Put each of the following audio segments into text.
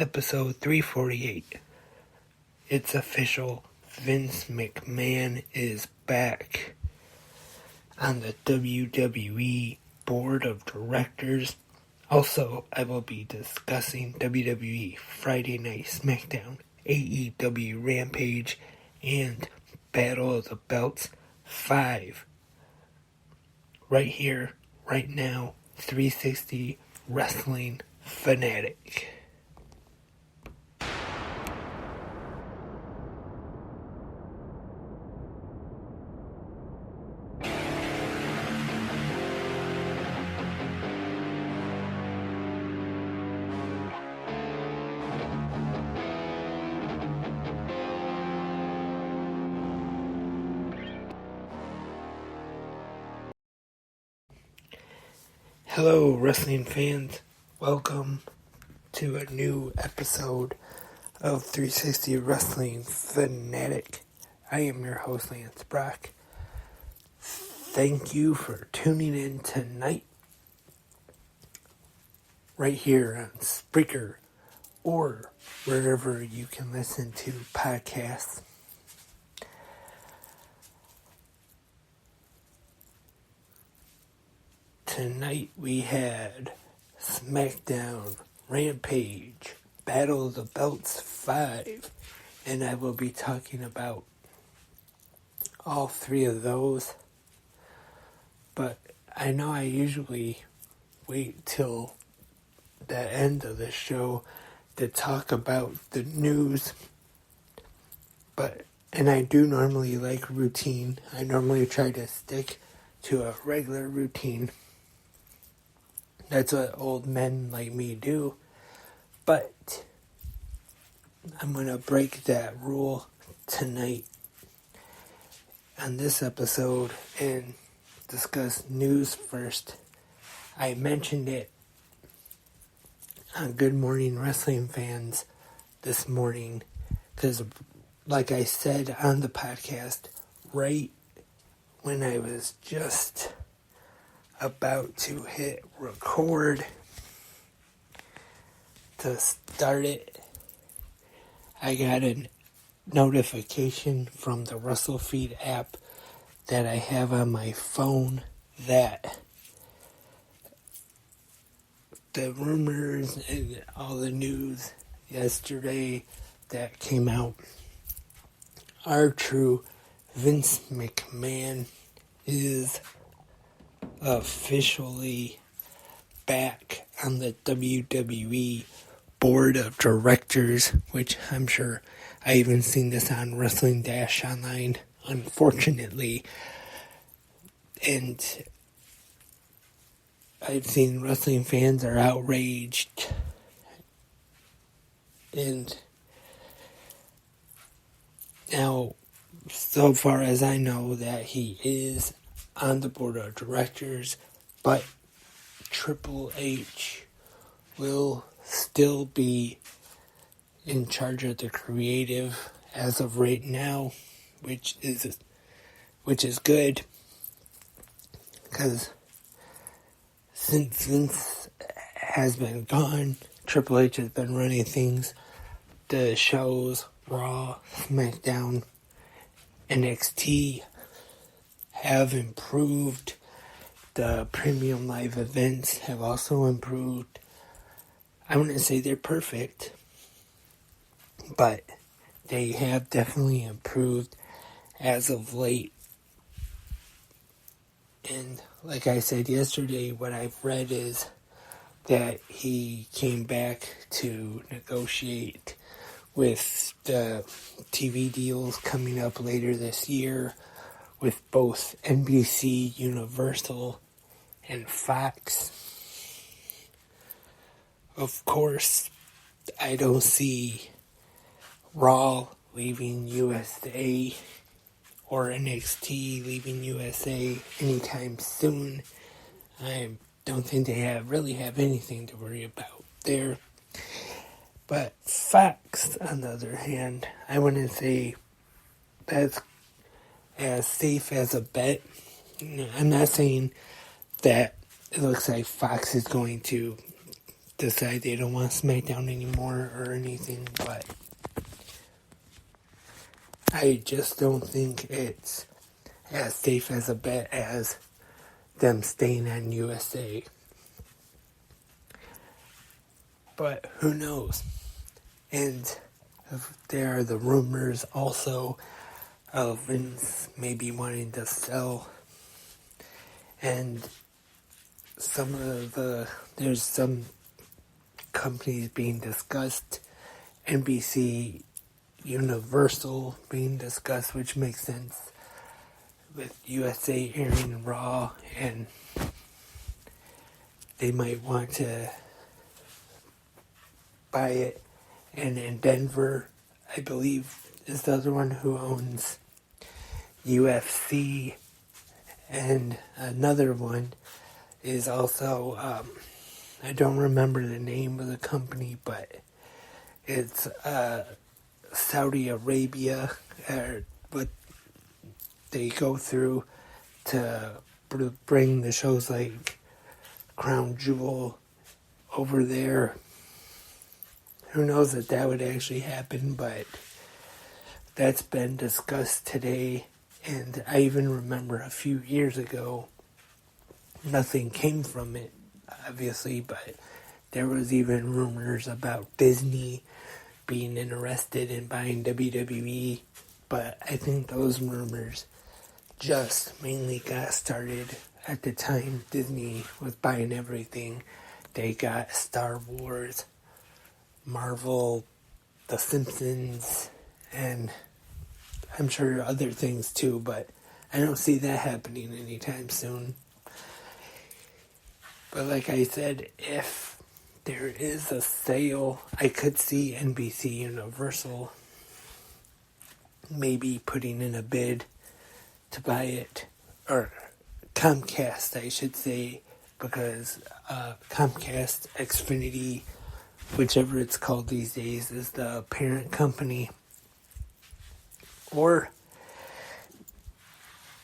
episode 348. It's official, Vince McMahon is back on the WWE Board of Directors. Also, I will be discussing WWE Friday Night Smackdown, AEW Rampage, and Battle of the Belts 5. Right here, right now, 360 Wrestling Fanatic. Hello, wrestling fans. Welcome to a new episode of 360 Wrestling Fanatic. I am your host, Lance Brock. Thank you for tuning in tonight, right here on Spreaker or wherever you can listen to podcasts. Tonight we had Smackdown, Rampage, Battle of the Belts 5, and I will be talking about all three of those. But I know I usually wait till the end of the show to talk about the news, and I do normally like routine. I normally try to stick to a regular routine. That's what old men like me do. But I'm going to break that rule tonight on this episode and discuss news first. I mentioned it on Good Morning Wrestling Fans this morning because, like I said on the podcast, right when I was just about to hit record to start it, I got a notification from the WrestleFeed app that I have on my phone that the rumors and all the news yesterday that came out are true. Vince McMahon is officially back on the WWE Board of Directors, which I'm sure I even seen this on Wrestling Dash Online, unfortunately. And I've seen wrestling fans are outraged. And now, so far as I know, that he is on the Board of Directors, but Triple H will still be in charge of the creative as of right now, which is good, because since Vince has been gone, Triple H has been running things. The shows, Raw, Smackdown, NXT, have improved. The premium live events have also improved. I wouldn't say they're perfect, but they have definitely improved as of late. And like I said yesterday, what I've read is that he came back to negotiate with the TV deals coming up later this year with both NBC, Universal, and Fox. Of course, I don't see Raw leaving USA or NXT leaving USA anytime soon. I don't think they really have anything to worry about there. But Fox, on the other hand, I wouldn't say that's as safe as a bet. I'm not saying that it looks like Fox is going to decide they don't want Smackdown anymore or anything, but I just don't think it's as safe as a bet as them staying on USA. But who knows? And there are the rumors also of Vince maybe wanting to sell, and there's some companies being discussed, NBC, Universal being discussed, which makes sense with USA airing Raw, and they might want to buy it. And in Denver, I believe, is the other one who owns UFC, and another one is also, I don't remember the name of the company, but it's Saudi Arabia, what they go through to bring the shows like Crown Jewel over there. Who knows if that would actually happen, but that's been discussed today. And I even remember a few years ago, nothing came from it, obviously, but there was even rumors about Disney being interested in buying WWE, but I think those rumors just mainly got started at the time Disney was buying everything. They got Star Wars, Marvel, The Simpsons, and I'm sure other things too, but I don't see that happening anytime soon. But like I said, if there is a sale, I could see NBC Universal maybe putting in a bid to buy it, or Comcast, I should say, because Comcast, Xfinity, whichever it's called these days, is the parent company. Or,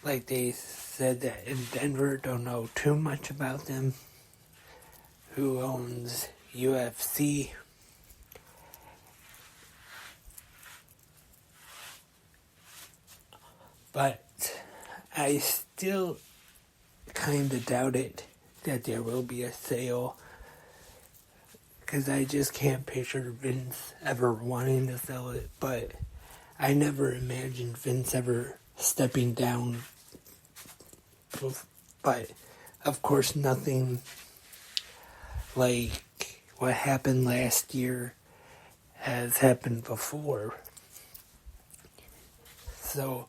like they said that in Denver, don't know too much about them, who owns UFC. But I still kind of doubt it that there will be a sale, because I just can't picture Vince ever wanting to sell it. But I never imagined Vince ever stepping down. But of course, nothing like what happened last year has happened before. So,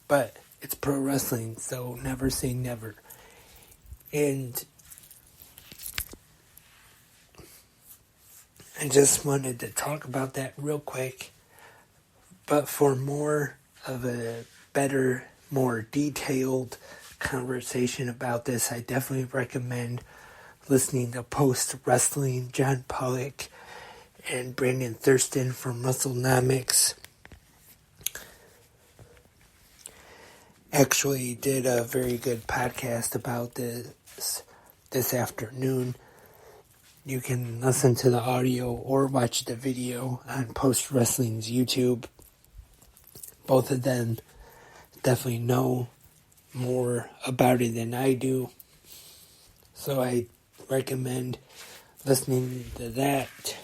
but it's pro wrestling, so never say never. And I just wanted to talk about that real quick. But for more of a better, more detailed conversation about this, I definitely recommend listening to Post Wrestling, John Pollock and Brandon Thurston from WrestleNomics. Actually did a very good podcast about this afternoon. You can listen to the audio or watch the video on Post Wrestling's YouTube. Both of them definitely know more about it than I do, so I recommend listening to that.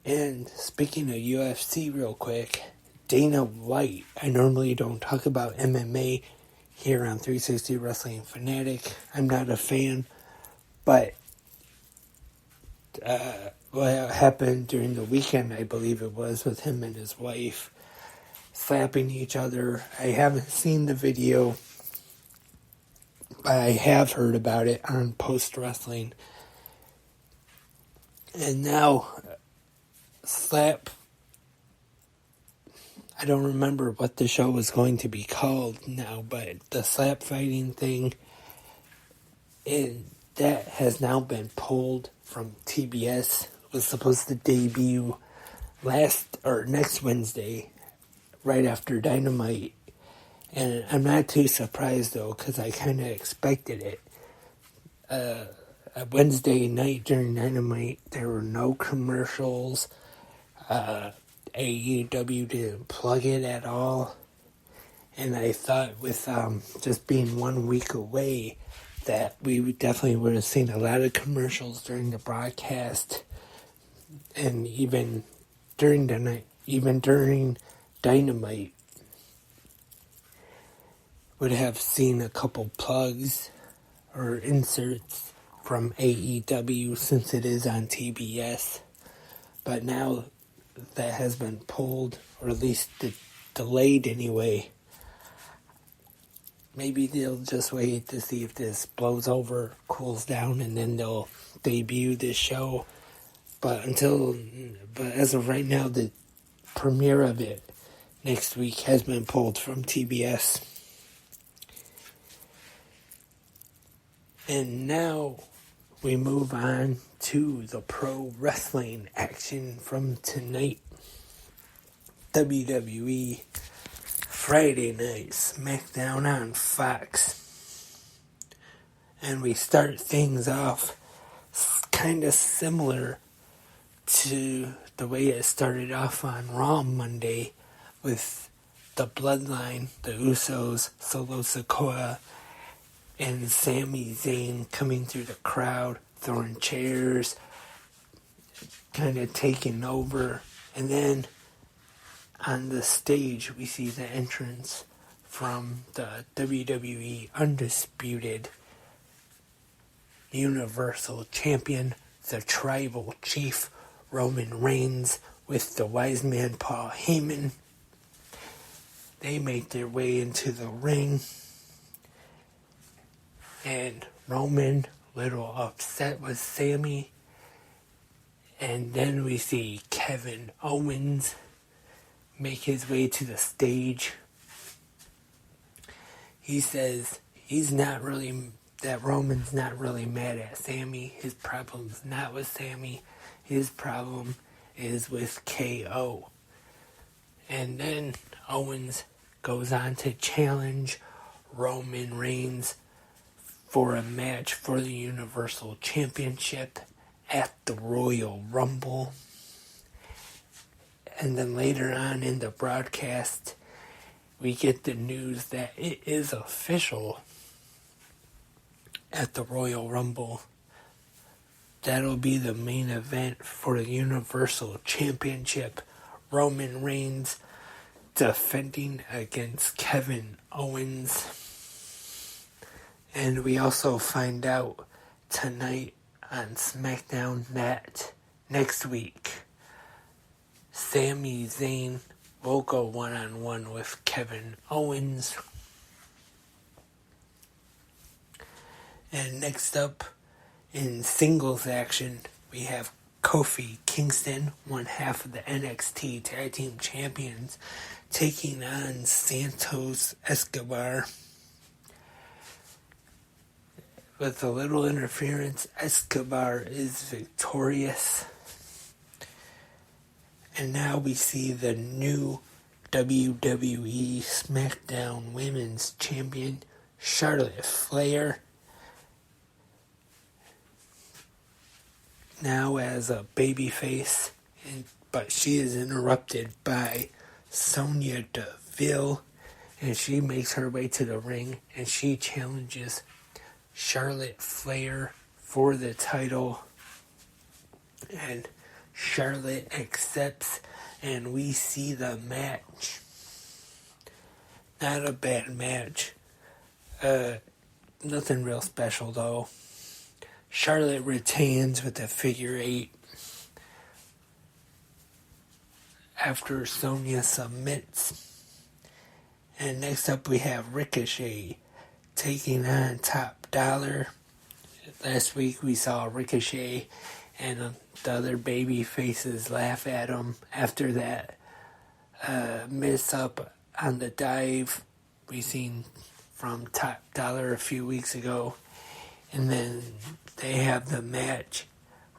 And speaking of UFC real quick, Dana White. I normally don't talk about MMA here on 360 Wrestling Fanatic. I'm not a fan, but what happened during the weekend, I believe it was, with him and his wife slapping each other. I haven't seen the video, but I have heard about it on Post Wrestling. And now, I don't remember what the show was going to be called now, but the slap fighting thing, that has now been pulled from TBS. It was supposed to debut next Wednesday, right after Dynamite. And I'm not too surprised though, because I kind of expected it. Wednesday night during Dynamite, there were no commercials. AEW didn't plug it at all. And I thought with just being 1 week away that we definitely would have seen a lot of commercials during the broadcast. And even during the night, even during Dynamite, would have seen a couple plugs or inserts from AEW since it is on TBS. But now that has been pulled, or at least delayed anyway. Maybe they'll just wait to see if this blows over, cools down, and then they'll debut this show. But as of right now, the premiere of it next week has been pulled from TBS. And now we move on to the pro wrestling action from tonight. WWE Friday night Smackdown on Fox. And we start things off kind of similar to the way it started off on Raw Monday with the Bloodline, the Usos, Solo Sikoa, and Sami Zayn coming through the crowd, throwing chairs, kind of taking over. And then on the stage, we see the entrance from the WWE Undisputed Universal Champion, the Tribal Chief, Roman Reigns, with the wise man Paul Heyman. They make their way into the ring. And Roman, little upset with Sami. And then we see Kevin Owens make his way to the stage. He says that Roman's not really mad at Sami. His problem's not with Sami. His problem is with KO. And then Owens goes on to challenge Roman Reigns for a match for the Universal Championship at the Royal Rumble. And then later on in the broadcast, we get the news that it is official at the Royal Rumble. That'll be the main event for the Universal Championship. Roman Reigns defending against Kevin Owens. And we also find out tonight on Smackdown that next week, Sami Zayn will go one-on-one with Kevin Owens. And next up, in singles action, we have Kofi Kingston, one half of the NXT Tag Team Champions, taking on Santos Escobar. With a little interference, Escobar is victorious. And now we see the new WWE SmackDown Women's Champion, Charlotte Flair, now as a babyface, but she is interrupted by Sonya Deville, and she makes her way to the ring, and she challenges Charlotte Flair for the title, and Charlotte accepts, and we see the match. Not a bad match. Nothing real special though. Charlotte retains with a figure 8 after Sonya submits. And next up we have Ricochet taking on Top Dollar. Last week we saw Ricochet and the other baby faces laugh at him after that miss up on the dive we seen from Top Dollar a few weeks ago. And then they have the match.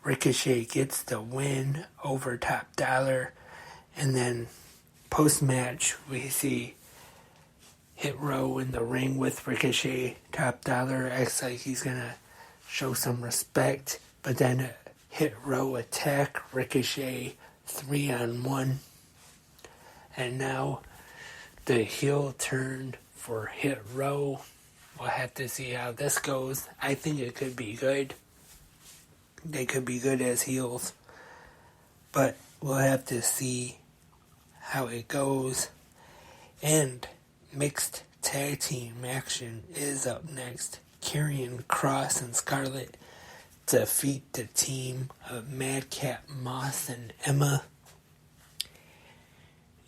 Ricochet gets the win over Top Dollar. And then post-match we see Hit Row in the ring with Ricochet. Top Dollar acts like he's going to show some respect, but then a hit row attack, Ricochet 3-on-1. And now the heel turn for hit row. We'll have to see how this goes. I think it could be good. They could be good as heels. But we'll have to see how it goes. And mixed tag team action is up next. Karrion Kross and Scarlett defeat the team of Madcap Moss and Emma.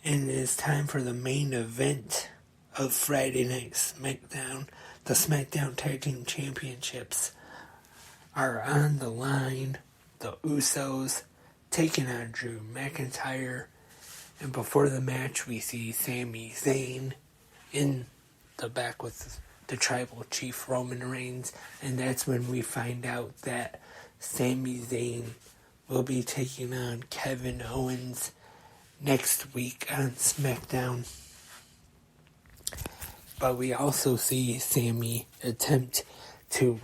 And it is time for the main event of Friday Night Smackdown. The Smackdown Tag Team Championships are on the line. The Usos taking on Drew McIntyre. And before the match, we see Sami Zayn in the back with the Tribal Chief Roman Reigns. And that's when we find out that Sami Zayn will be taking on Kevin Owens next week on Smackdown. But we also see Sami attempt to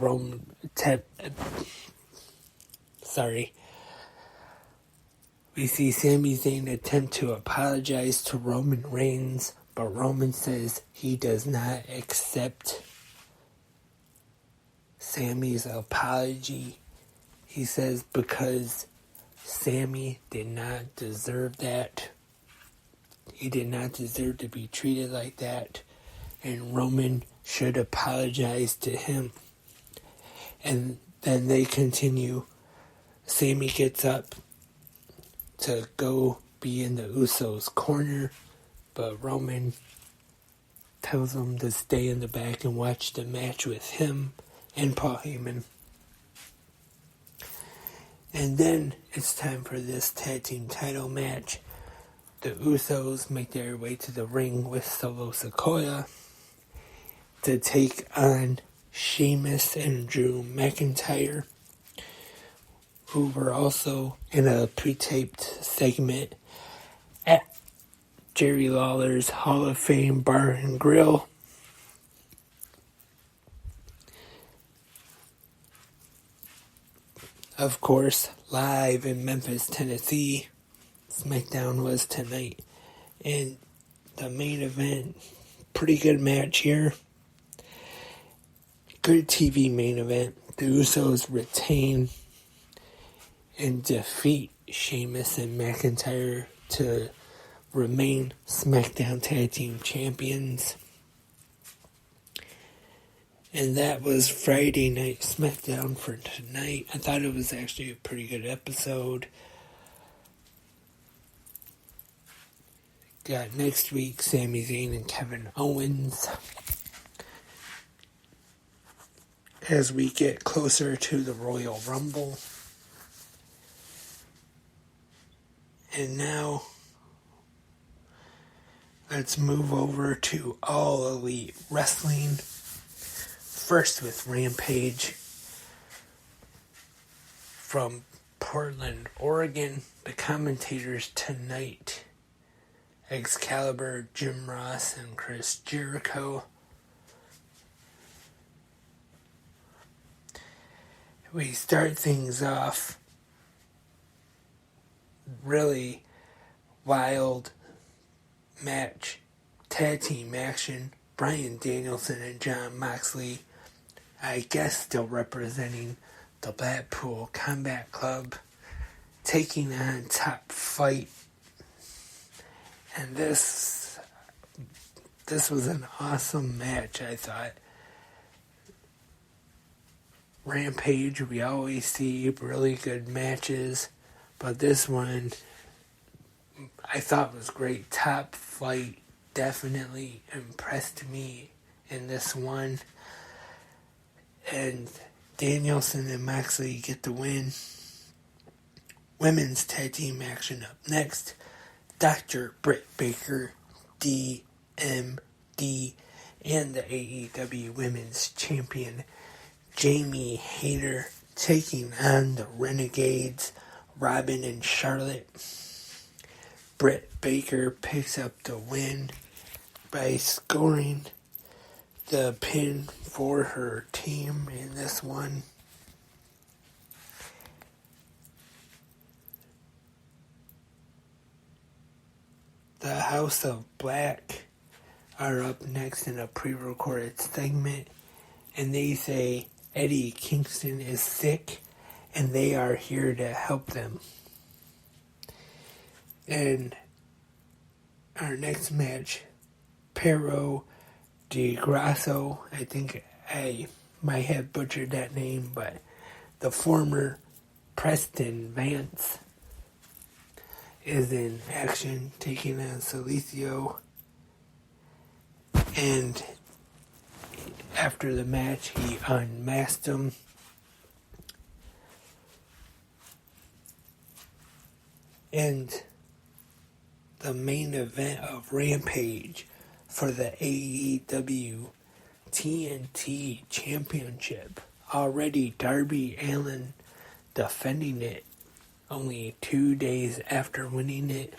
We see Sami Zayn attempt to apologize to Roman Reigns, but Roman says he does not accept Sami's apology. He says because Sami did not deserve that. He did not deserve to be treated like that. And Roman should apologize to him. And then they continue. Sami gets up to go be in the Usos' corner, but Roman tells him to stay in the back and watch the match with him and Paul Heyman. And then it's time for this tag team title match. The Usos make their way to the ring with Solo Sikoa to take on Sheamus and Drew McIntyre, who were also in a pre-taped segment at Jerry Lawler's Hall of Fame Bar and Grill. Of course, live in Memphis, Tennessee, Smackdown was tonight. And the main event, pretty good match here. Good TV main event. The Usos retain and defeat Sheamus and McIntyre to remain SmackDown Tag Team Champions. And that was Friday Night Smackdown for tonight. I thought it was actually a pretty good episode. Got next week Sami Zayn and Kevin Owens as we get closer to the Royal Rumble. And now let's move over to All Elite Wrestling. First with Rampage from Portland, Oregon. The commentators tonight: Excalibur, Jim Ross, and Chris Jericho. We start things off really wild match, tag team action. Bryan Danielson and Jon Moxley, I guess still representing the Blackpool Combat Club, taking on Top Fight. And this was an awesome match, I thought. Rampage, we always see really good matches, but this one I thought was great. Top Fight definitely impressed me in this one. And Danielson and Moxley get the win. Women's tag team action up next. Dr. Britt Baker, DMD, and the AEW Women's Champion Jamie Hayter taking on the Renegades, Robin and Charlotte. Britt Baker picks up the win by scoring the pin for her team in this one. House of Black are up next in a pre-recorded segment, and they say Eddie Kingston is sick and they are here to help them. And our next match, Pero de Grasso, I think I might have butchered that name, but the former Preston Vance is in action, taking on Salicio. And after the match, he unmasked him. And the main event of Rampage for the AEW TNT Championship. Already Darby Allin defending it only 2 days after winning it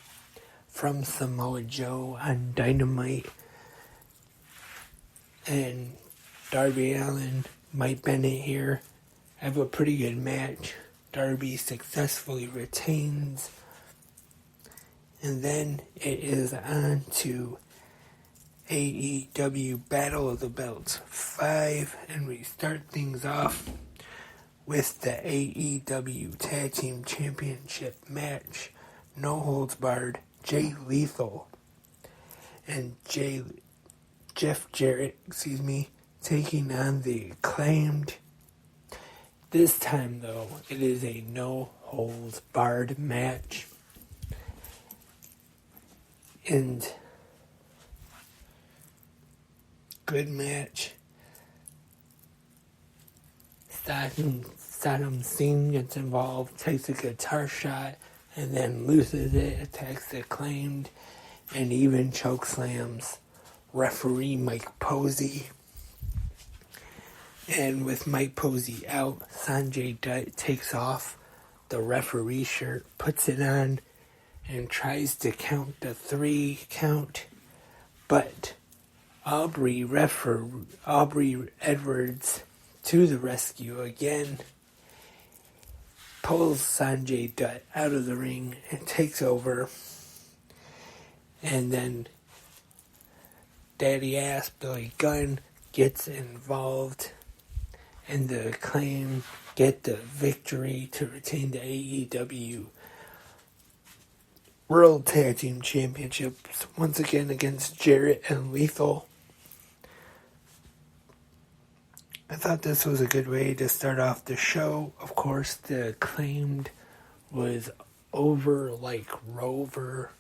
from Samoa Joe on Dynamite. And Darby Allin, Mike Bennett here have a pretty good match. Darby successfully retains. And then it is on to AEW Battle of the Belts 5. And we start things off with the AEW Tag Team Championship match. No holds barred. Jay Lethal and Jeff Jarrett, taking on the Acclaimed. This time, though, it is a no-holds-barred match. And good match. Saddam Singh gets involved, takes a guitar shot, and then loses it, attacks the Acclaimed, and even chokeslams referee Mike Posey. And with Mike Posey out, Sanjay Dutt takes off the referee shirt, puts it on, and tries to count the 3 count. But Aubrey Edwards to the rescue again, pulls Sanjay Dutt out of the ring and takes over. And then Daddy Ass Billy Gunn gets involved, and the Acclaim get the victory to retain the AEW World Tag Team Championships once again against Jarrett and Lethal. I thought this was a good way to start off the show. Of course, the Acclaimed was over like Rover,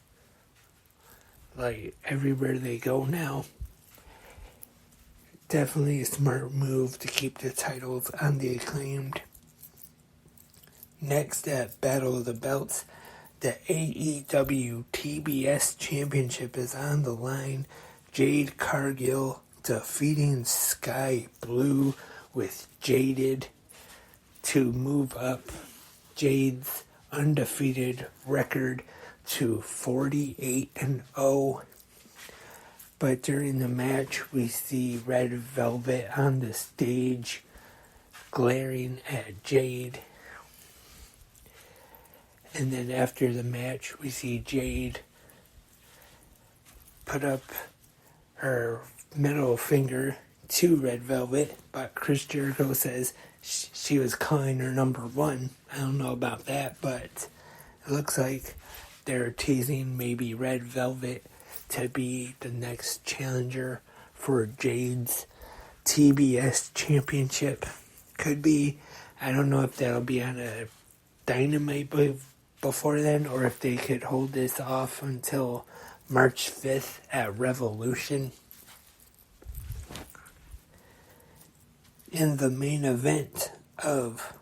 like everywhere they go now. Definitely a smart move to keep the titles on the Acclaimed. Next at Battle of the Belts, the AEW TBS Championship is on the line. Jade Cargill defeating Sky Blue with Jaded to move up Jade's undefeated record to 48-0. But during the match, we see Red Velvet on the stage glaring at Jade. And then after the match, we see Jade put up her middle finger to Red Velvet, but Chris Jericho says she was calling her number 1. I don't know about that, but it looks like they're teasing maybe Red Velvet to be the next challenger for Jade's TBS Championship. Could be. I don't know if that'll be on a Dynamite before then, or if they could hold this off until March 5th at Revolution. In the main event of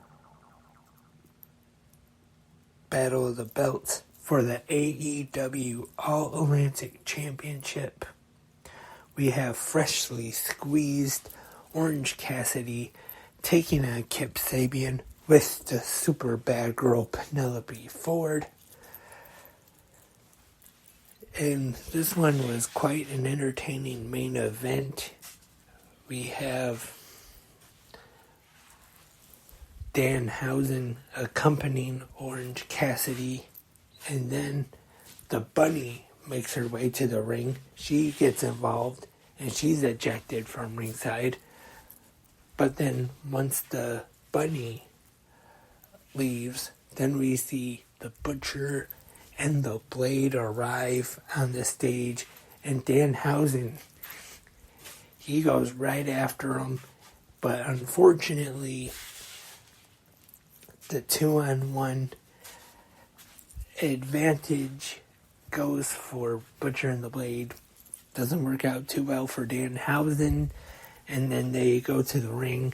Battle of the Belts for the AEW All-Atlantic Championship, we have freshly squeezed Orange Cassidy taking on Kip Sabian with the super bad girl Penelope Ford. And this one was quite an entertaining main event. We have Danhausen accompanying Orange Cassidy, and then the Bunny makes her way to the ring. She gets involved, and she's ejected from ringside. But then once the bunny leaves, then we see the Butcher and the Blade arrive on the stage, and Danhausen, he goes right after him. But unfortunately, the 2-on-1 advantage goes for Butcher and the Blade. Doesn't work out too well for Danhausen. And then they go to the ring,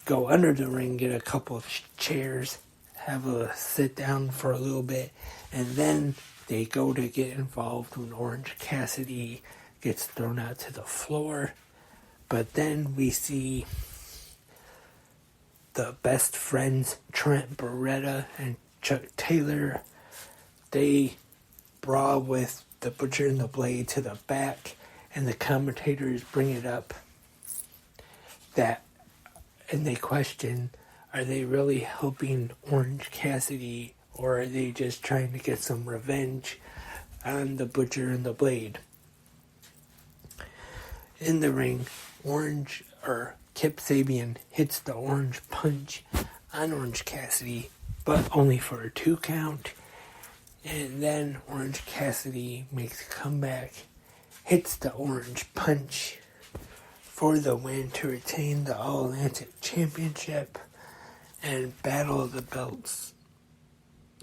go under the ring, get a couple of chairs, have a sit down for a little bit, and then they go to get involved when Orange Cassidy gets thrown out to the floor. But then we see the best friends, Trent Beretta and Chuck Taylor. They brawl with the Butcher and the Blade to the back, and the commentators bring it up and they question, are they really helping Orange Cassidy, or are they just trying to get some revenge on the Butcher and the Blade? In the ring, Kip Sabian hits the orange punch on Orange Cassidy, but only for a 2 count. And then Orange Cassidy makes a comeback, hits the orange punch for the win to retain the All-Atlantic Championship, and Battle of the Belts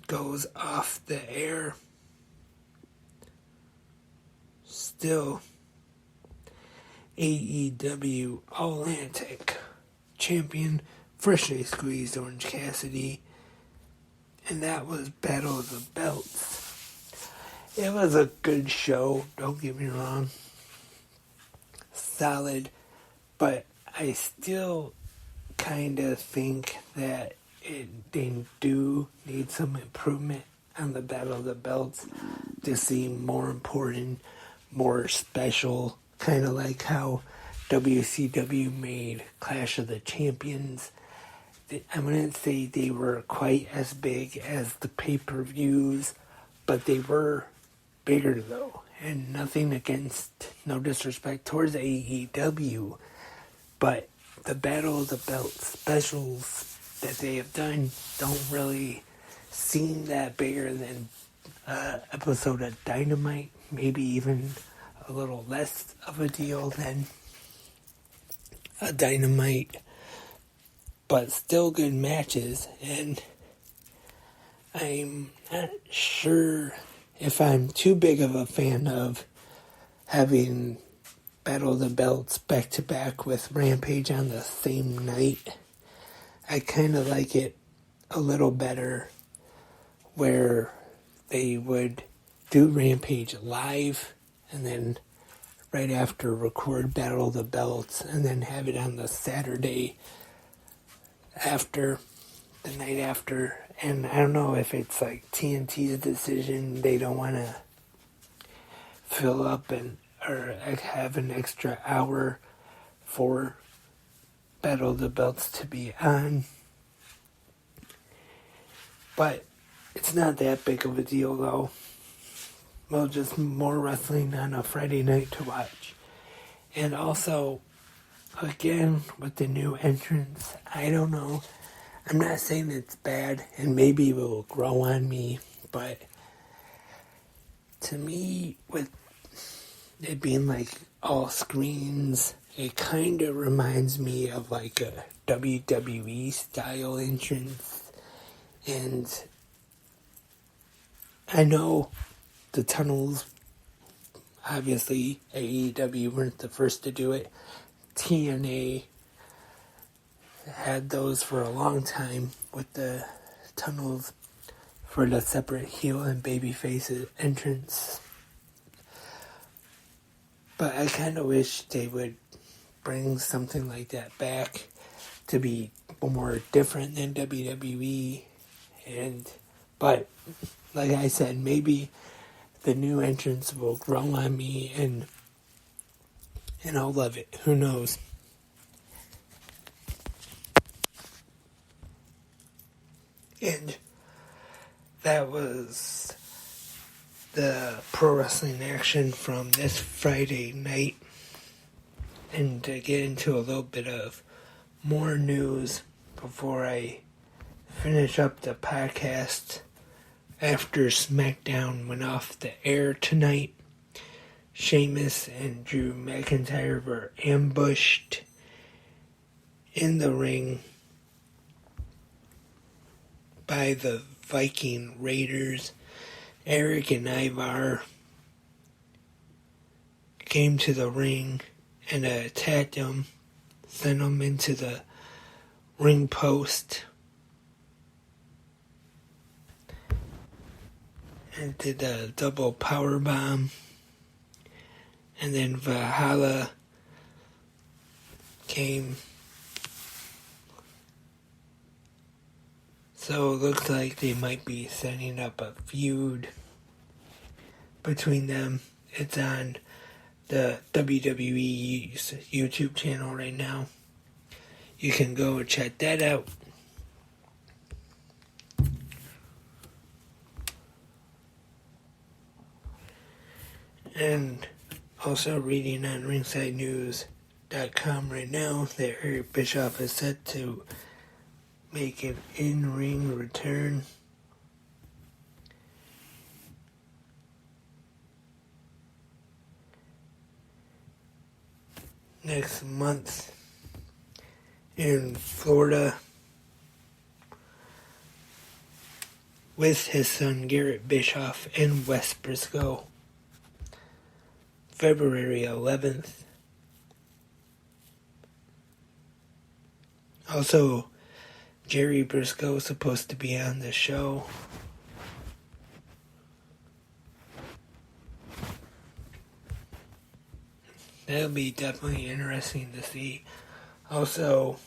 goes off the air. Still, AEW All-Atlantic Champion freshly squeezed Orange Cassidy, and that was Battle of the Belts. It was a good show, don't get me wrong. Solid. But I still kind of think that they do need some improvement on the Battle of the Belts to seem more important, more special, kind of like how WCW made Clash of the Champions. I wouldn't say they were quite as big as the pay-per-views, but they were bigger though. And nothing against, no disrespect towards AEW, but the Battle of the Belts specials that they have done don't really seem that bigger than an episode of Dynamite, maybe even a little less of a deal than a Dynamite, but still good matches. And I'm not sure if I'm too big of a fan of having Battle of the Belts back-to-back with Rampage on the same night. I kind of like it a little better where they would do Rampage live and then right after record Battle of the Belts and then have it on the Saturday after, the night after. And I don't know if it's like TNT's decision, they don't want to fill up or have an extra hour for Battle of the Belts to be on. But it's not that big of a deal though. Well, just more wrestling on a Friday night to watch. And also, again, with the new entrance, I don't know. I'm not saying it's bad, and maybe it will grow on me, but to me, with it being like all screens, it kind of reminds me of like a WWE style entrance. And I know the tunnels, obviously AEW weren't the first to do it. TNA had those for a long time with the tunnels for the separate heel and babyface entrance. But I kind of wish they would bring something like that back to be more different than WWE. But like I said, maybe the new entrance will grow on me and I'll love it. Who knows? And that was the pro wrestling action from this Friday night and to get into a little bit of more news before I finish up the podcast. After Smackdown went off the air tonight, Sheamus and Drew McIntyre were ambushed in the ring by the Viking Raiders. Eric and Ivar came to the ring and attacked him, sent him into the ring post, and did a double power bomb. And then Valhalla came. So it looks like they might be setting up a feud between them. It's on the WWE's YouTube channel right now. You can go and check that out. And also reading on ringsidenews.com right now that Eric Bischoff is set to make an in-ring return. Next month in Florida with his son Garrett Bischoff and Wes Briscoe. February 11th. Also, Jerry Briscoe is supposed to be on the show. That'll be definitely interesting to see. Also,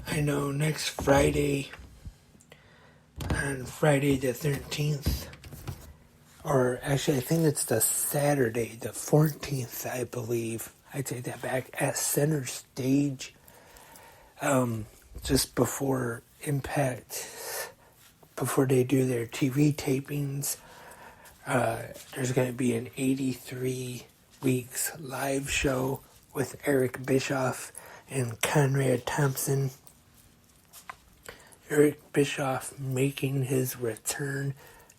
I know next Friday, on Friday the 13th, or actually I think it's the Saturday, the 14th, I believe. I take that back, at Center Stage, just before Impact, before they do their TV tapings, there's going to be an 83 weeks live show with Eric Bischoff and Conrad Thompson. Eric Bischoff making his return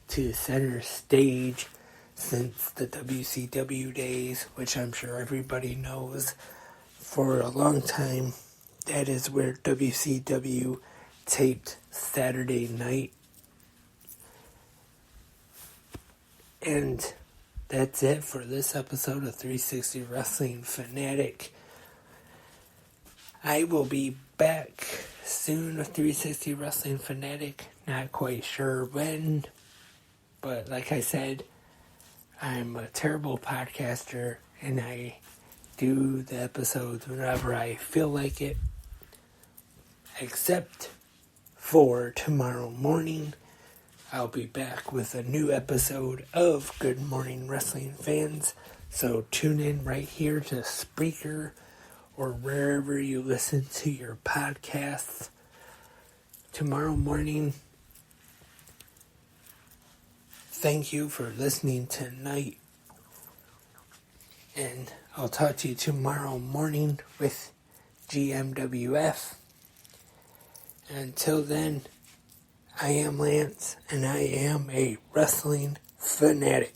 to Center Stage since the WCW days, which I'm sure everybody knows. For a long time, that is where WCW taped Saturday night. And that's it for this episode of 360 Wrestling Fanatic. I will be back soon with 360 Wrestling Fanatic. Not quite sure when, but like I said, I'm a terrible podcaster and I do the episodes whenever I feel like it, except for tomorrow morning. I'll be back with a new episode of Good Morning Wrestling Fans, so tune in right here to Spreaker or wherever you listen to your podcasts tomorrow morning. Thank you for listening tonight, and I'll talk to you tomorrow morning with GMWF. Until then, I am Lance, and I am a wrestling fanatic.